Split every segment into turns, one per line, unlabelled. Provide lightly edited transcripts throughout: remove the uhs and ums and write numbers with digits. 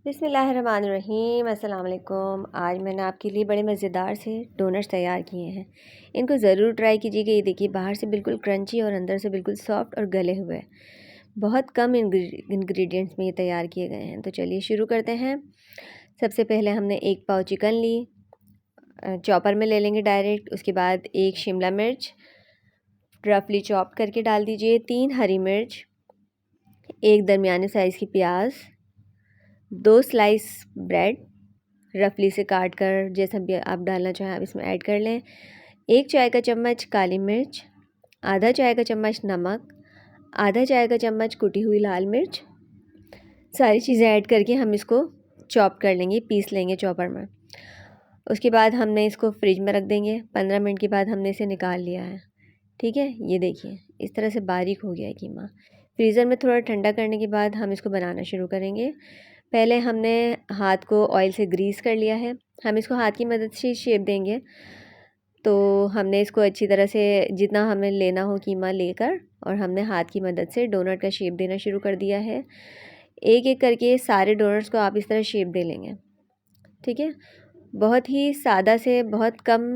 बिस्मिल्लाहिर्रहमानिर्रहीम। अस्सलाम वालेकुम। आज मैंने आपके लिए बड़े मज़ेदार से डोनट्स तैयार किए हैं। इनको ज़रूर ट्राई कीजिएगा। ये देखिए, बाहर से बिल्कुल क्रंची और अंदर से बिल्कुल सॉफ्ट और गले हुए। बहुत कम इंग्रेडिएंट्स में ये तैयार किए गए हैं। तो चलिए शुरू करते हैं। सबसे पहले हमने 1 पाव चिकन ली, चॉपर में ले लेंगे डायरेक्ट। उसके बाद 1 शिमला मिर्च रफली चॉप करके डाल दीजिए, 3 हरी मिर्च, 1 दरमियाने साइज़ की प्याज, 2 स्लाइस ब्रेड रफली से काट कर जैसा भी आप डालना चाहें आप इसमें ऐड कर लें। 1 चाय का चम्मच काली मिर्च, आधा चाय का चम्मच नमक, आधा चाय का चम्मच कुटी हुई लाल मिर्च। सारी चीज़ें ऐड करके हम इसको चॉप कर लेंगे, पीस लेंगे चॉपर में। उसके बाद हमने इसको फ्रिज में रख देंगे। 15 मिनट के बाद हमने इसे निकाल लिया है। ठीक है, ये देखिए इस तरह से बारीक हो गया है कीमा। फ्रीज़र में थोड़ा ठंडा करने के बाद हम इसको बनाना शुरू करेंगे। पहले हमने हाथ को ऑयल से ग्रीस कर लिया है। हम इसको हाथ की मदद से शेप देंगे। तो हमने इसको अच्छी तरह से जितना हमें लेना हो कीमा लेकर और हमने हाथ की मदद से डोनट का शेप देना शुरू कर दिया है। एक एक करके सारे डोनट्स को आप इस तरह शेप दे लेंगे। ठीक है, बहुत ही सादा से बहुत कम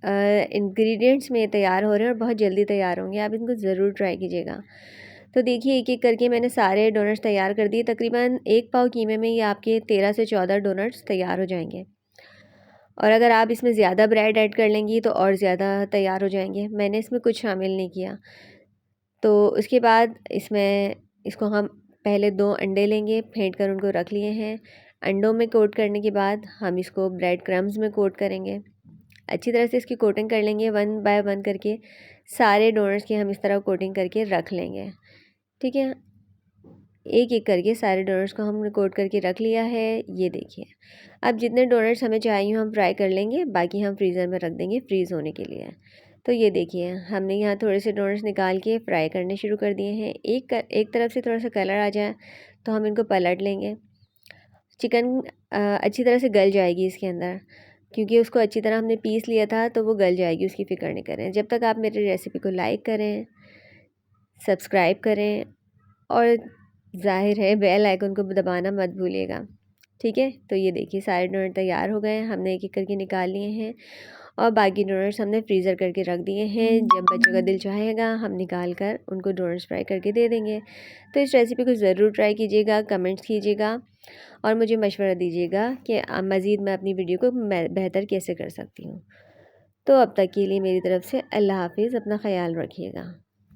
इंग्रेडिएंट्स में तैयार हो रहे हैं और बहुत जल्दी तैयार होंगे। आप इनको ज़रूर ट्राई कीजिएगा। तो देखिए, एक एक करके मैंने सारे डोनट्स तैयार कर दिए। तकरीबन 1 पाव कीमे में ये आपके 13 से 14 डोनट्स तैयार हो जाएंगे। और अगर आप इसमें ज़्यादा ब्रेड ऐड कर लेंगी तो और ज़्यादा तैयार हो जाएंगे। मैंने इसमें कुछ शामिल नहीं किया। तो उसके बाद इसको हम पहले 2 अंडे लेंगे, फेंट कर उनको रख लिए हैं। अंडों में कोट करने के बाद हम इसको ब्रेड क्रम्स में कोट करेंगे। अच्छी तरह से इसकी कोटिंग कर लेंगे, 1 बाय 1 करके सारे डोनट्स की हम इस तरह कोटिंग करके रख लेंगे। ठीक है, एक एक करके सारे डोनट्स को हमने कोट करके रख लिया है। ये देखिए, अब जितने डोनट्स हमें चाहिए हम फ्राई कर लेंगे, बाकी हम फ्रीज़र में रख देंगे फ्रीज़ होने के लिए। तो ये देखिए, हमने यहाँ थोड़े से डोनट्स निकाल के फ्राई करने शुरू कर दिए हैं। एक तरफ से थोड़ा सा कलर आ जाए तो हम इनको पलट लेंगे। चिकन अच्छी तरह से गल जाएगी इसके अंदर, क्योंकि उसको अच्छी तरह हमने पीस लिया था तो वो गल जाएगी, उसकी फ़िक्र नहीं करें। जब तक आप मेरी रेसिपी को लाइक करें, सब्सक्राइब करें और ज़ाहिर है बेल आइकन को दबाना मत भूलिएगा। ठीक है, तो ये देखिए सारे डोनट तैयार हो गए हैं। हमने एक एक करके निकाल लिए हैं और बाकी डोनट्स हमने फ्रीज़र करके रख दिए हैं। जब बच्चों का दिल चाहेगा हम निकाल कर उनको डोनट्स फ्राई करके दे देंगे। तो इस रेसिपी को ज़रूर ट्राई कीजिएगा, कमेंट्स कीजिएगा और मुझे मशवरा दीजिएगा कि मज़ीद मैं अपनी वीडियो को बेहतर कैसे कर सकती हूँ। तो अब तक के लिए मेरी तरफ़ से अल्लाह हाफ़िज़। अपना ख़याल रखिएगा।